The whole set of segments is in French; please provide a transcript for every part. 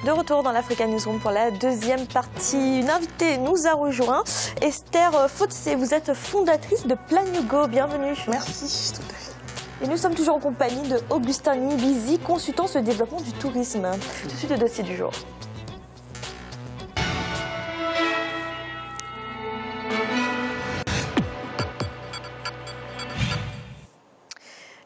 De retour dans l'Africa Newsroom pour la deuxième partie. Une invitée nous a rejoint, Esther Fotsé. Vous êtes fondatrice de Plan You Go. Bienvenue. Merci, tout à fait. Et nous sommes toujours en compagnie de Augustin Nibizi, consultant sur le développement du tourisme. Tout de suite, le dossier du jour.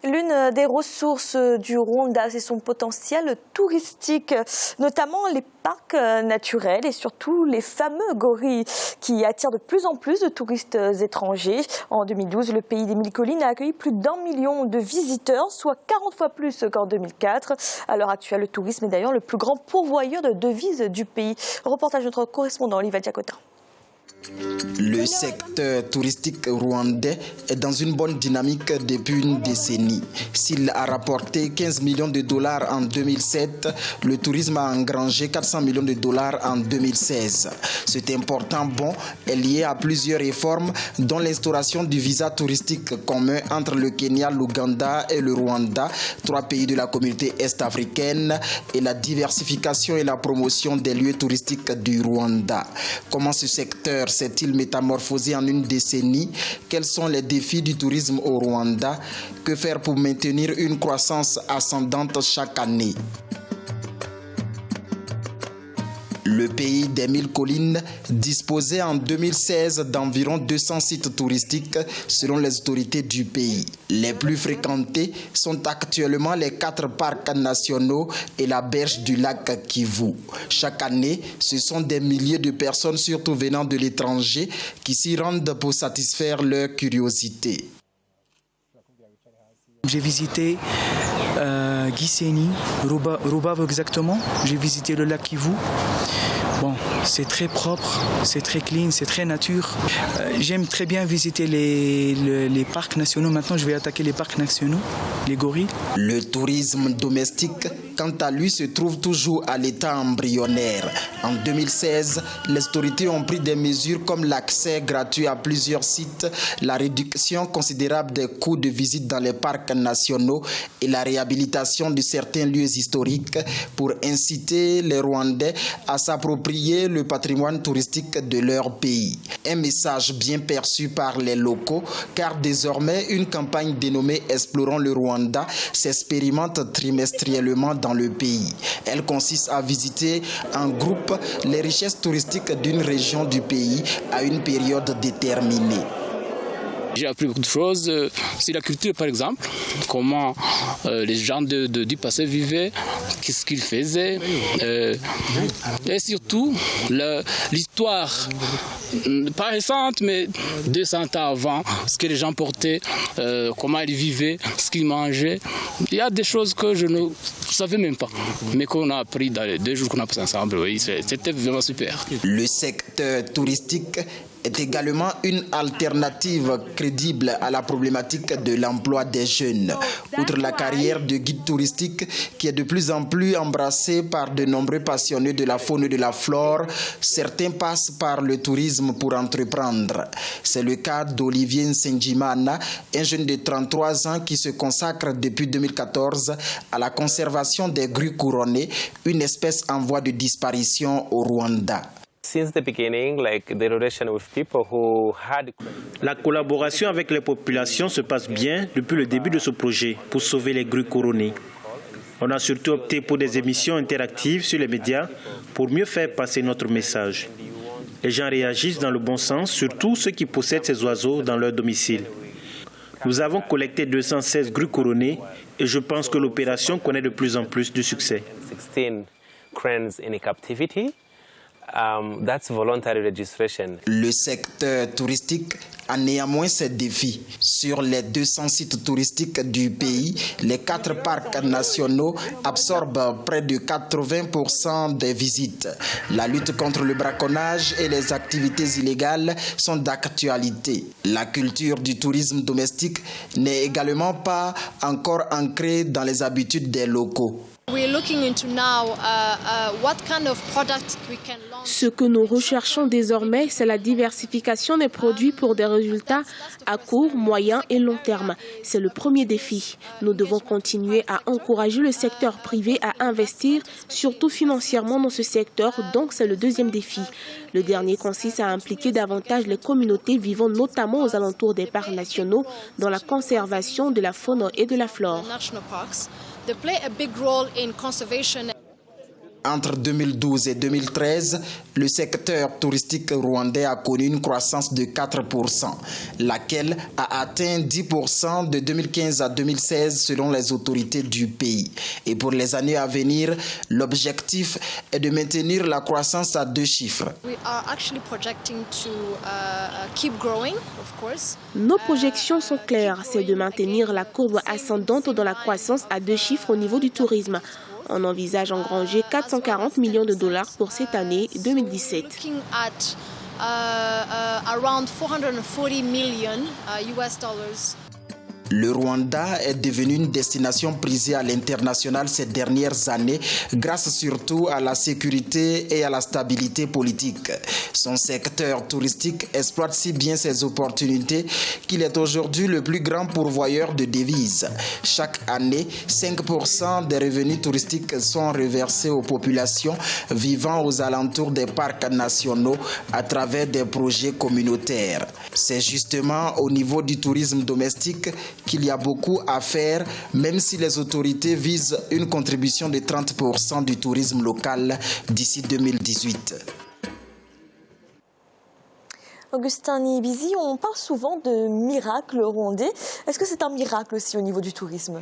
L'une des ressources du Rwanda, c'est son potentiel touristique, notamment les parcs naturels et surtout les fameux gorilles qui attirent de plus en plus de touristes étrangers. En 2012, le pays des Mille Collines a accueilli plus d'1 million de visiteurs, soit 40 fois plus qu'en 2004. À l'heure actuelle, le tourisme est d'ailleurs le plus grand pourvoyeur de devises du pays. Reportage de notre correspondant Olivier Diacotin. Le secteur touristique rwandais est dans une bonne dynamique depuis une décennie. S'il a rapporté 15 millions de dollars en 2007, le tourisme a engrangé 400 millions de dollars en 2016. Cet important bond est lié à plusieurs réformes, dont l'instauration du visa touristique commun entre le Kenya, l'Ouganda et le Rwanda, 3 pays de la communauté est-africaine, et la diversification et la promotion des lieux touristiques du Rwanda. Comment ce secteur s'est-il métamorphosé en une décennie? Quels sont les défis du tourisme au Rwanda? Que faire pour maintenir une croissance ascendante chaque année? Le pays des Mille Collines disposait en 2016 d'environ 200 sites touristiques selon les autorités du pays. Les plus fréquentés sont actuellement les 4 parcs nationaux et la berge du lac Kivu. Chaque année, ce sont des milliers de personnes, surtout venant de l'étranger, qui s'y rendent pour satisfaire leur curiosité. J'ai visité Gisenyi, Rubavu exactement. J'ai visité le lac Kivu. Bon, c'est très propre, c'est très clean, c'est très nature. J'aime très bien visiter les parcs nationaux. Maintenant, je vais attaquer les parcs nationaux, les gorilles. Le tourisme domestique, quant à lui, se trouve toujours à l'état embryonnaire. En 2016, les autorités ont pris des mesures comme l'accès gratuit à plusieurs sites, la réduction considérable des coûts de visite dans les parcs nationaux et la réhabilitation de certains lieux historiques pour inciter les Rwandais à s'approprier le patrimoine touristique de leur pays. Un message bien perçu par les locaux, car désormais une campagne dénommée Explorons le Rwanda s'expérimente trimestriellement dans le pays. Elle consiste à visiter en groupe les richesses touristiques d'une région du pays à une période déterminée. J'ai appris beaucoup de choses sur la culture, par exemple, comment les gens du passé vivaient, qu'est-ce qu'ils faisaient, et surtout l'histoire, pas récente, mais 200 ans avant, ce que les gens portaient, comment ils vivaient, ce qu'ils mangeaient. Il y a des choses que je ne savais même pas, mais qu'on a appris dans les 2 jours qu'on a passé ensemble. Oui, c'était vraiment super. Le secteur touristique est également une alternative crédible à la problématique de l'emploi des jeunes. Outre la carrière de guide touristique qui est de plus en plus embrassée par de nombreux passionnés de la faune et de la flore, certains passent par le tourisme pour entreprendre. C'est le cas d'Olivier Nsenjimana, un jeune de 33 ans qui se consacre depuis 2014 à la conservation des grues couronnées, une espèce en voie de disparition au Rwanda. La collaboration avec les populations se passe bien depuis le début de ce projet pour sauver les grues couronnées. On a surtout opté pour des émissions interactives sur les médias pour mieux faire passer notre message. Les gens réagissent dans le bon sens, surtout ceux qui possèdent ces oiseaux dans leur domicile. Nous avons collecté 216 grues couronnées et je pense que l'opération connaît de plus en plus de succès. Le secteur touristique a néanmoins ses défis. Sur les 200 sites touristiques du pays, les 4 parcs nationaux absorbent près de 80% des visites. La lutte contre le braconnage et les activités illégales sont d'actualité. La culture du tourisme domestique n'est également pas encore ancrée dans les habitudes des locaux. Ce que nous recherchons désormais, c'est la diversification des produits pour des résultats à court, moyen et long terme. C'est le premier défi. Nous devons continuer à encourager le secteur privé à investir, surtout financièrement dans ce secteur, donc c'est le deuxième défi. Le dernier consiste à impliquer davantage les communautés vivant notamment aux alentours des parcs nationaux dans la conservation de la faune et de la flore. Entre 2012 et 2013, le secteur touristique rwandais a connu une croissance de 4%, laquelle a atteint 10% de 2015 à 2016 selon les autorités du pays. Et pour les années à venir, l'objectif est de maintenir la croissance à 2 chiffres. Nos projections sont claires, c'est de maintenir la courbe ascendante dans la croissance à 2 chiffres au niveau du tourisme. On envisage engranger 440 millions de dollars pour cette année 2017. Le Rwanda est devenu une destination prisée à l'international ces dernières années grâce surtout à la sécurité et à la stabilité politique. Son secteur touristique exploite si bien ses opportunités qu'il est aujourd'hui le plus grand pourvoyeur de devises. Chaque année, 5% des revenus touristiques sont reversés aux populations vivant aux alentours des parcs nationaux à travers des projets communautaires. C'est justement au niveau du tourisme domestique qu'il y a beaucoup à faire, même si les autorités visent une contribution de 30% du tourisme local d'ici 2018. Augustin Niyibizi, on parle souvent de miracle rwandais. Est-ce que c'est un miracle aussi au niveau du tourisme?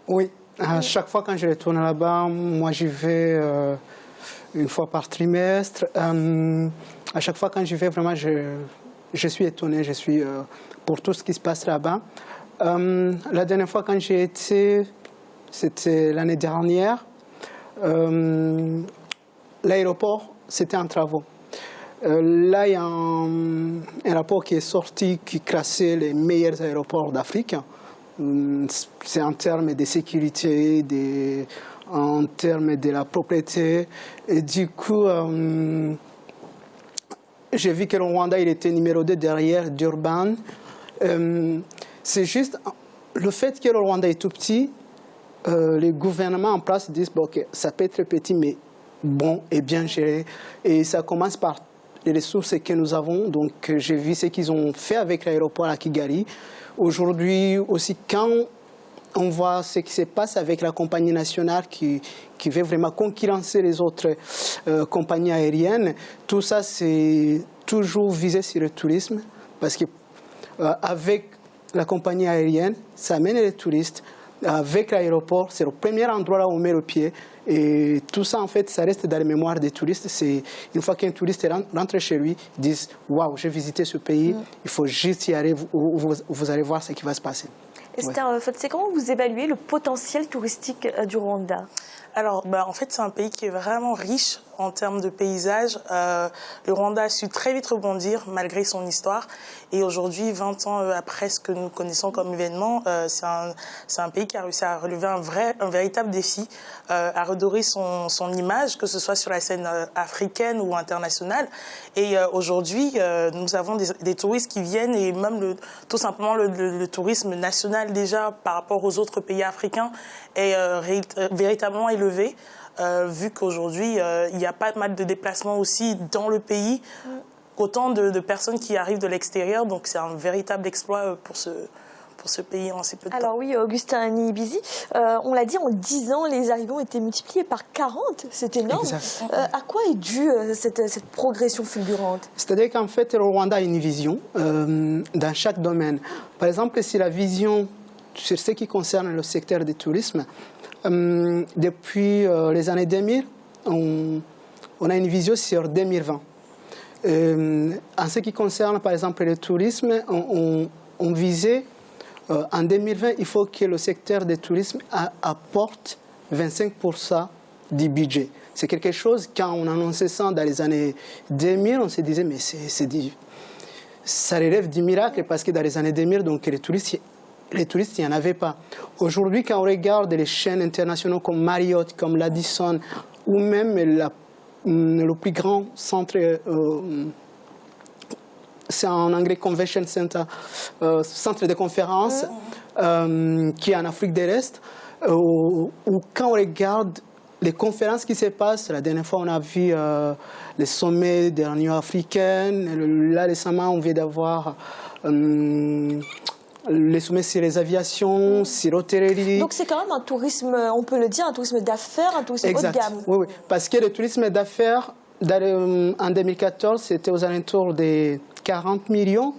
Oui, à chaque fois quand je retourne là-bas, moi j'y vais une fois par trimestre. À chaque fois quand j'y vais, vraiment, je suis étonné, pour tout ce qui se passe là-bas. La dernière fois quand j'ai été, c'était l'année dernière, l'aéroport, c'était en travaux. Là, il y a un rapport qui est sorti qui classait les meilleurs aéroports d'Afrique. C'est en termes de sécurité, en termes de la propriété. Et du coup, j'ai vu que le Rwanda il était numéro 2 derrière Durban. C'est juste le fait que le Rwanda est tout petit, les gouvernements en place disent bon, okay, ça peut être petit, mais bon et bien géré. Et ça commence par les ressources que nous avons. Donc j'ai vu ce qu'ils ont fait avec l'aéroport à Kigali. Aujourd'hui aussi, quand on voit ce qui se passe avec la compagnie nationale qui veut vraiment concurrencer les autres compagnies aériennes, tout ça c'est toujours visé sur le tourisme parce que avec la compagnie aérienne, ça amène les touristes. Avec l'aéroport, c'est le premier endroit là où on met le pied. Et tout ça, en fait, ça reste dans les mémoires des touristes. C'est une fois qu'un touriste rentre chez lui, ils disent « Waouh, j'ai visité ce pays, il faut juste y aller, vous allez voir ce qui va se passer. » Esther, c'est comment vous évaluez le potentiel touristique du Rwanda? Alors, en fait, c'est un pays qui est vraiment riche en termes de paysages. Le Rwanda a su très vite rebondir malgré son histoire. Et aujourd'hui, 20 ans après ce que nous connaissons comme événement, c'est un pays qui a réussi à relever un véritable défi, à redorer son image, que ce soit sur la scène africaine ou internationale. Et aujourd'hui, nous avons des touristes qui viennent et même tout simplement le tourisme national déjà par rapport aux autres pays africains est véritablement élevé. Vu qu'aujourd'hui, il y a pas mal de déplacements aussi dans le pays, autant de personnes qui arrivent de l'extérieur. Donc, c'est un véritable exploit pour ce pays en si peu de temps. Alors oui, Augustin Niyibizi, on l'a dit, en 10 ans, les arrivées ont été multipliées par 40. C'est énorme. À quoi est due cette progression fulgurante? C'est-à-dire qu'en fait, le Rwanda a une vision dans chaque domaine. Par exemple, si la vision sur ce qui concerne le secteur du tourisme, depuis les années 2000, on a une vision sur 2020. En ce qui concerne, par exemple, le tourisme, on visait, en 2020, il faut que le secteur du tourisme apporte 25% du budget. C'est quelque chose, quand on annonçait ça dans les années 2000, on se disait, mais ça relève du miracle, parce que dans les années 2000, donc, le tourisme les touristes, il n'y en avait pas. Aujourd'hui, quand on regarde les chaînes internationales comme Marriott, comme l'Addison, ou même le plus grand centre, c'est en anglais Convention Center, centre de conférence, qui est en Afrique de l'Est, où quand on regarde les conférences qui se passent, la dernière fois on a vu les sommets de l'Union africaine, là récemment on vient d'avoir les sommets sur les aviations, sur l'hôtellerie. Donc c'est quand même un tourisme, on peut le dire, un tourisme d'affaires, un tourisme haut de gamme. Oui, oui, parce que le tourisme d'affaires, en 2014, c'était aux alentours des 40 millions,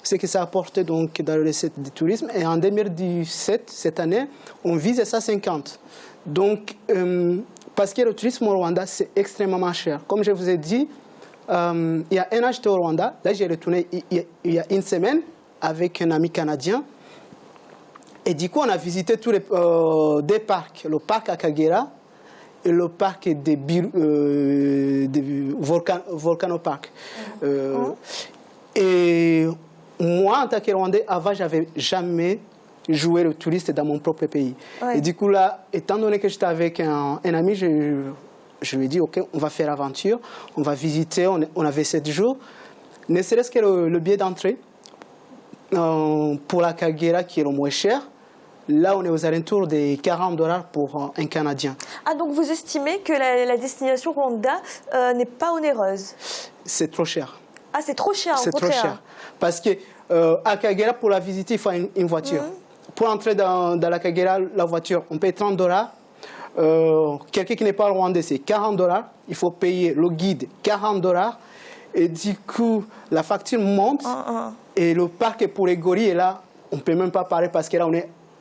ce que ça a apporté donc dans le recette du tourisme. Et en 2017, cette année, on vise 150. Donc, parce que le tourisme au Rwanda, c'est extrêmement cher. Comme je vous ai dit, il y a un an, j'étais au Rwanda. Là, j'ai retourné il y a une semaine avec un ami canadien. Et du coup, on a visité tous les des parcs. Le parc à Kagera et le parc des Volcanopark. Et moi, en tant que Rwandais, avant, je n'avais jamais joué le touriste dans mon propre pays. Ouais. Et du coup, là, étant donné que j'étais avec un ami, je lui ai dit, OK, on va faire l'aventure, on va visiter, on avait 7 jours. Ne serait-ce que le billet d'entrée pour la Kagera, qui est le moins cher. Là, on est aux alentours des $40 pour un Canadien. Ah, donc vous estimez que la destination Rwanda n'est pas onéreuse? C'est trop cher. Ah, c'est trop cher, c'est trop cher. Parce que à Kagera, pour la visiter, il faut une voiture. Pour entrer dans la Kagera, la voiture, on paye $30. Quelqu'un qui n'est pas rwandais, c'est $40. Il faut payer le guide $40. Et du coup, la facture monte. Et le parc pour les gorilles, et là, on ne peut même pas parler parce que là,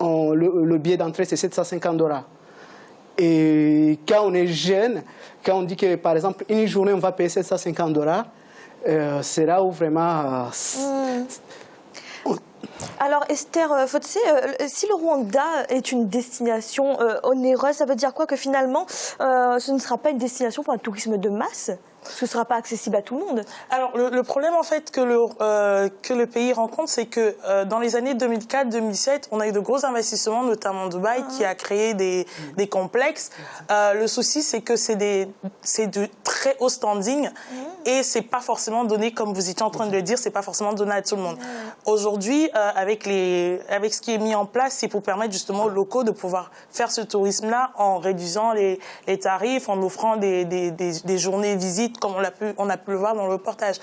le billet d'entrée, c'est $750. Et quand on est jeune, quand on dit que, par exemple, une journée, on va payer $750, c'est là où vraiment... Alors Esther Fotsé, si le Rwanda est une destination onéreuse, ça veut dire quoi? Que finalement, ce ne sera pas une destination pour un tourisme de masse? Ce ne sera pas accessible à tout le monde. Alors le problème en fait que le pays rencontre, c'est que dans les années 2004-2007, on a eu de gros investissements, notamment Dubaï, qui a créé des complexes. Le souci, c'est que c'est du très haut standing et c'est pas forcément donné, comme vous étiez en train de le dire, c'est pas forcément donné à tout le monde. Aujourd'hui, avec ce qui est mis en place, c'est pour permettre justement aux locaux de pouvoir faire ce tourisme-là en réduisant les tarifs, en offrant des journées visites, comme on a pu le voir dans le reportage.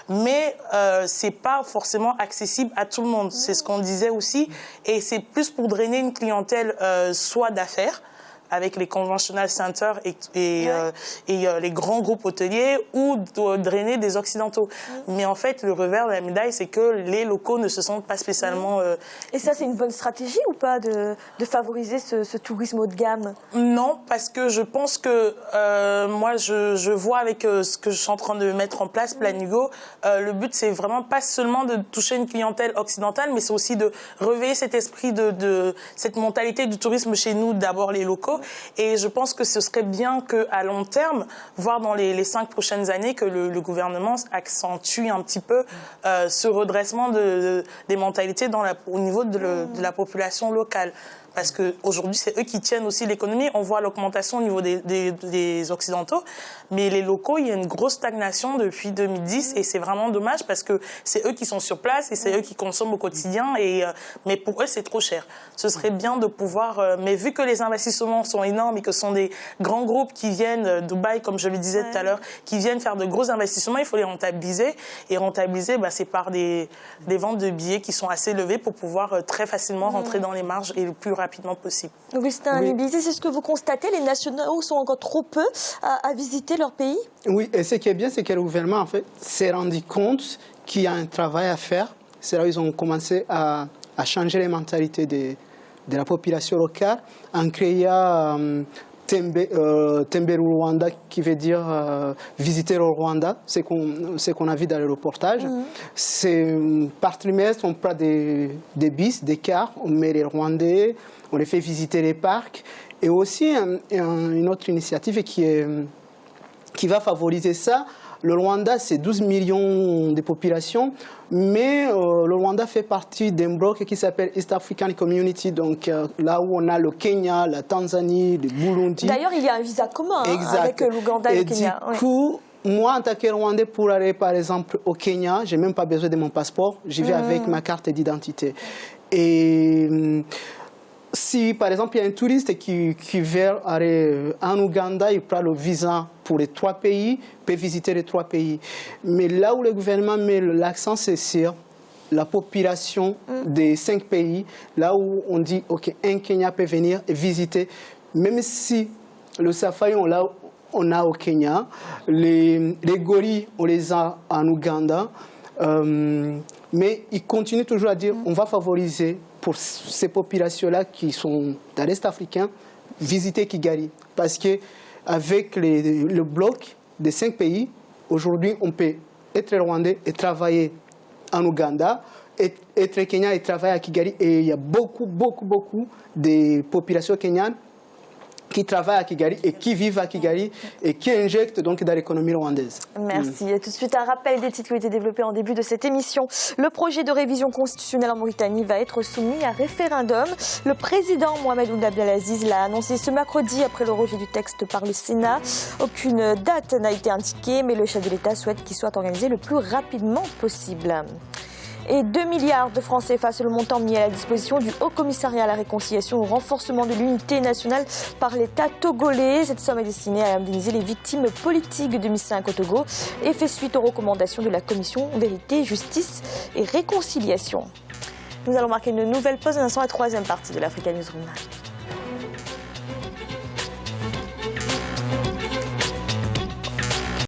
Mais c'est pas forcément accessible à tout le monde. C'est ce qu'on disait aussi. Et c'est plus pour drainer une clientèle soit d'affaires, avec les conventional centers et les grands groupes hôteliers, ou de drainer des occidentaux. Mais en fait, le revers de la médaille, c'est que les locaux ne se sentent pas spécialement... Et ça, c'est une bonne stratégie ou pas de favoriser ce tourisme haut de gamme? Non, parce que je pense que moi, je vois avec ce que je suis en train de mettre en place, Planigo, le but, c'est vraiment pas seulement de toucher une clientèle occidentale, mais c'est aussi de réveiller cet esprit cette mentalité du tourisme chez nous, d'abord les locaux. Et je pense que ce serait bien qu'à long terme, voire dans les 5 prochaines années, que le gouvernement accentue un petit peu ce redressement des mentalités au niveau de la population locale. Parce qu'aujourd'hui, c'est eux qui tiennent aussi l'économie. On voit l'augmentation au niveau des Occidentaux. Mais les locaux, il y a une grosse stagnation depuis 2010. Et c'est vraiment dommage parce que c'est eux qui sont sur place et c'est eux qui consomment au quotidien. Mais pour eux, c'est trop cher. Ce serait bien de pouvoir... mais vu que les investissements sont énormes et que ce sont des grands groupes qui viennent, Dubaï, comme je le disais tout à l'heure, qui viennent faire de gros investissements, il faut les rentabiliser. Et rentabiliser, c'est par des ventes de billets qui sont assez élevées pour pouvoir très facilement rentrer dans les marges et le plus rapidement possible. Augustin Nibizi, c'est ce que vous constatez, les nationaux sont encore trop peu à visiter leur pays? Oui, et ce qui est bien, c'est que le gouvernement en fait, s'est rendu compte qu'il y a un travail à faire. C'est là où ils ont commencé à changer les mentalités de la population locale en créant Temberu Rwanda, qui veut dire visiter le Rwanda, c'est qu'on a vu dans le reportage. Par trimestre, on prend des bus, des cars, on met les Rwandais, on les fait visiter les parcs. Et aussi une autre initiative qui va favoriser ça, Le Rwanda, c'est 12 millions de population, mais le Rwanda fait partie d'un bloc qui s'appelle East African Community, donc là où on a le Kenya, la Tanzanie, le Burundi. D'ailleurs, il y a un visa commun avec l'Ouganda et le Kenya. Du coup, moi, en tant que Rwandais, pour aller par exemple au Kenya, je n'ai même pas besoin de mon passeport, j'y vais avec ma carte d'identité. Et si par exemple il y a un touriste qui veut aller en Ouganda, il prend le visa pour les 3 pays, peut visiter les 3 pays. Mais là où le gouvernement met l'accent, c'est sur la population des 5 pays, là où on dit ok, un Kenya peut venir et visiter, même si le safari on a au Kenya, les gorilles on les a en Ouganda, mais ils continuent toujours à dire on va favoriser pour ces populations-là qui sont dans l'Est africain, visiter Kigali. Parce qu'avec le bloc des 5 pays, aujourd'hui, on peut être rwandais et travailler en Ouganda, être kenyan et travailler à Kigali. Et il y a beaucoup de populations kenyanes qui travaillent à Kigali et qui vivent à Kigali et qui injectent donc dans l'économie rwandaise. Merci. Et tout de suite, un rappel des titres qui ont été développés en début de cette émission. Le projet de révision constitutionnelle en Mauritanie va être soumis à référendum. Le président Mohamed Ould Abdelaziz l'a annoncé ce mercredi après le rejet du texte par le Sénat. Aucune date n'a été indiquée, mais le chef de l'État souhaite qu'il soit organisé le plus rapidement possible. Et 2 milliards de francs CFA, c'est le montant mis à la disposition du Haut Commissariat à la réconciliation et au renforcement de l'unité nationale par l'État togolais. Cette somme est destinée à indemniser les victimes politiques de MI5 au Togo et fait suite aux recommandations de la Commission Vérité, Justice et Réconciliation. Nous allons marquer une nouvelle pause. Nous sommes à la 3e partie de l'Africa Newsroom.